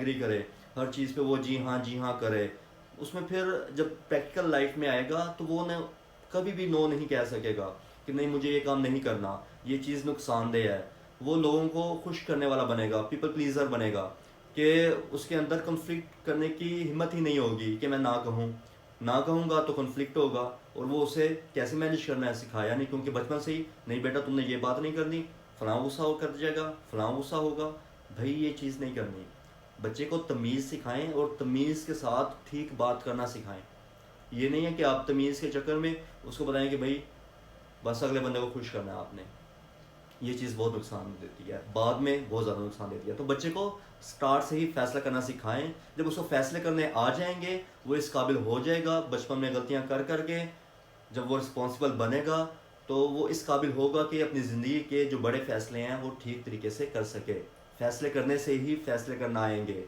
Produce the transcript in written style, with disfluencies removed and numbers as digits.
Agri کرے، ہر چیز پہ وہ جی ہاں کرے، اس میں پھر جب پریکٹیکل لائف میں آئے گا تو وہ کبھی بھی نو نہیں کہہ سکے گا کہ نہیں مجھے یہ کام نہیں کرنا، یہ چیز نقصان دہ ہے. وہ لوگوں کو خوش کرنے والا بنے گا، پیپل پلیزر بنے گا، کہ اس کے اندر کنفلکٹ کرنے کی ہمت ہی نہیں ہوگی کہ میں نہ کہوں گا تو کنفلکٹ ہوگا. اور وہ اسے کیسے مینیج کرنا ہے سکھایا نہیں، کیونکہ بچپن سے ہی نہیں بیٹا تم نے یہ بات نہیں کرنی، فلاں غصہ ہو کر جائے گا، فلاں غصہ ہوگا. بھائی یہ چیز نہیں کرنی. بچے کو تمیز سکھائیں اور تمیز کے ساتھ ٹھیک بات کرنا سکھائیں. یہ نہیں ہے کہ آپ تمیز کے چکر میں اس کو بتائیں کہ بھائی بس اگلے بندے کو خوش کرنا ہے آپ نے. یہ چیز بہت نقصان دیتی ہے، بعد میں بہت زیادہ نقصان دیتی ہے. تو بچے کو سٹارٹ سے ہی فیصلہ کرنا سکھائیں. جب اس کو فیصلے کرنے آ جائیں گے وہ اس قابل ہو جائے گا. بچپن میں غلطیاں کر کے جب وہ رسپانسبل بنے گا تو وہ اس قابل ہوگا کہ اپنی زندگی کے جو بڑے فیصلے ہیں وہ ٹھیک طریقے سے کر سکے. فیصلے کرنے سے ہی فیصلے کرنا آئیں گے.